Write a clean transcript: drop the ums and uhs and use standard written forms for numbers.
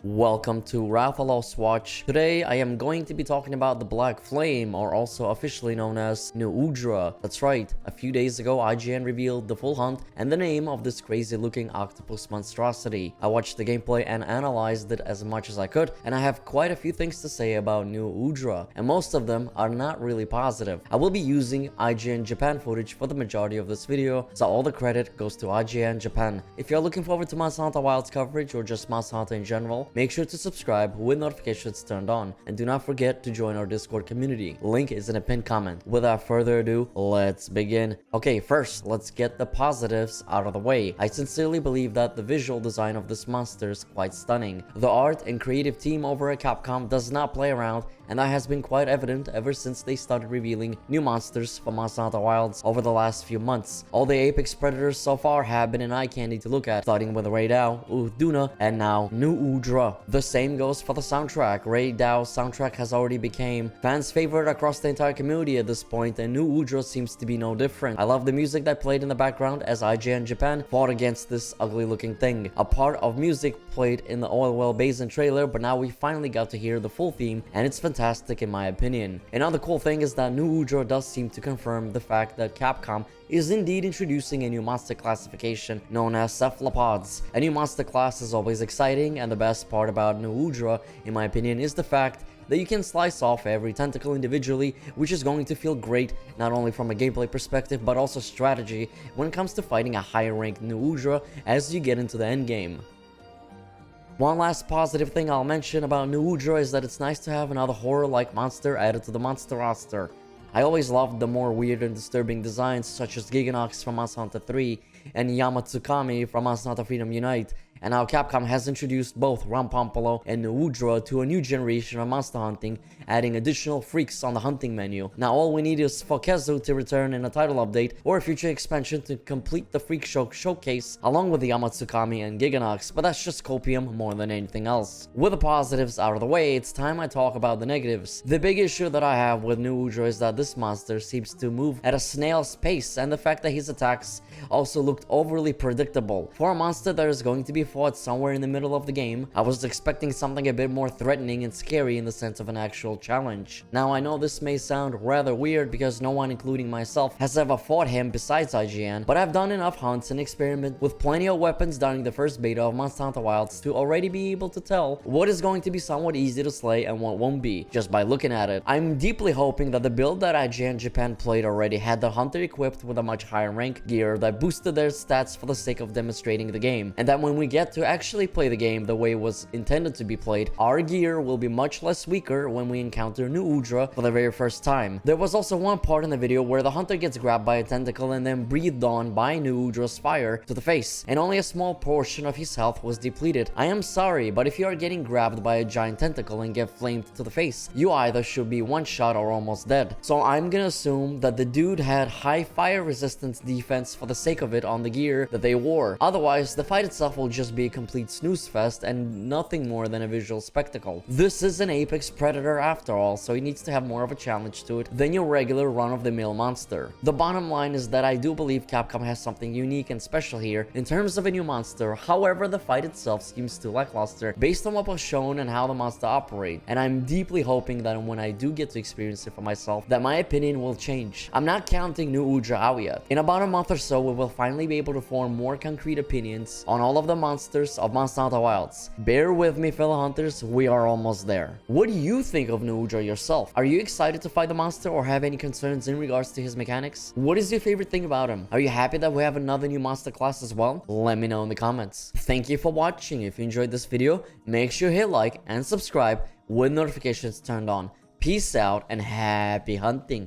Welcome to Rathalos Watch. Today I am going to be talking about the Black Flame, or also officially known as Nu Udra. That's right, a few days ago IGN revealed the full hunt and the name of this crazy looking octopus monstrosity. I watched the gameplay and analyzed it as much as I could, and I have quite a few things to say about Nu Udra, and most of them are not really positive. I will be using IGN Japan footage for the majority of this video, so all the credit goes to IGN Japan. If you're looking forward to Monster Hunter Wilds coverage or just Monster Hunter in general, make sure to subscribe with notifications turned on, and do not forget to join our Discord community. Link is in a pinned comment. Without further ado, let's begin. Okay, first, let's get the positives out of the way. I sincerely believe that the visual design of this monster is quite stunning. The art and creative team over at Capcom does not play around, and that has been quite evident ever since they started revealing new monsters for Monster Hunter Wilds over the last few months. All the apex predators so far have been an eye candy to look at, starting with Rathalos, Udra, and now Nu Udra. The same goes for the soundtrack. Rathalos' soundtrack has already become fans' favorite across the entire community at this point, and Nu Udra seems to be no different. I love the music that played in the background as IGN Japan fought against this ugly looking thing. A part of music played in the Oilwell Basin trailer, but now we finally got to hear the full theme, and it's fantastic in my opinion. Another cool thing is that Nu Udra does seem to confirm the fact that Capcom is indeed introducing a new monster classification known as cephalopods. A new monster class is always exciting, and the best part about Nu Udra, in my opinion, is the fact that you can slice off every tentacle individually, which is going to feel great not only from a gameplay perspective but also strategy when it comes to fighting a higher ranked Nu Udra as you get into the endgame. One last positive thing I'll mention about Nu Udra is that it's nice to have another horror-like monster added to the monster roster. I always loved the more weird and disturbing designs such as Giganox from Monster Hunter 3 and Yamatsukami from Monster Hunter Freedom Unite, and now Capcom has introduced both Rampompolo and Nu Udra to a new generation of monster hunting, adding additional freaks on the hunting menu. Now all we need is for Kezu to return in a title update or a future expansion to complete the Freak Show showcase along with the Yamatsukami and Giganox, but that's just copium more than anything else. With the positives out of the way, it's time I talk about the negatives. The big issue that I have with Nu Udra is that this monster seems to move at a snail's pace, and the fact that his attacks also looked overly predictable. For a monster that is going to be fought somewhere in the middle of the game, I was expecting something a bit more threatening and scary in the sense of an actual challenge. Now I know this may sound rather weird because no one, including myself, has ever fought him besides IGN, but I've done enough hunts and experiment with plenty of weapons during the first beta of Monster Hunter Wilds to already be able to tell what is going to be somewhat easy to slay and what won't be, just by looking at it. I'm deeply hoping that the build that IGN Japan played already had the hunter equipped with a much higher rank gear that boosted their stats for the sake of demonstrating the game, and that when we get to actually play the game the way it was intended to be played, our gear will be much less weaker when we encounter Nu Udra for the very first time. There was also one part in the video where the hunter gets grabbed by a tentacle and then breathed on by Nu Udra's fire to the face, and only a small portion of his health was depleted. I am sorry, but if you are getting grabbed by a giant tentacle and get flamed to the face, you either should be one shot or almost dead. So I'm gonna assume that the dude had high fire resistance defense for the sake of it on the gear that they wore. Otherwise, the fight itself will just be a complete snooze fest and nothing more than a visual spectacle. This is an apex predator after all, so it needs to have more of a challenge to it than your regular run-of-the-mill monster. The bottom line is that I do believe Capcom has something unique and special here in terms of a new monster. However, the fight itself seems too lackluster based on what was shown and how the monster operates, and I'm deeply hoping that when I do get to experience it for myself, that my opinion will change. I'm not counting Nu Udra out yet. In about a month or so, we will finally be able to form more concrete opinions on all of the monsters of Monster Hunter Wilds. Bear with me, fellow hunters, we are almost there. What do you think of Nu Udra yourself? Are you excited to fight the monster or have any concerns in regards to his mechanics? What is your favorite thing about him? Are you happy that we have another new monster class as well? Let me know in the comments. Thank you for watching. If you enjoyed this video, make sure you hit like and subscribe with notifications turned on. Peace out and happy hunting.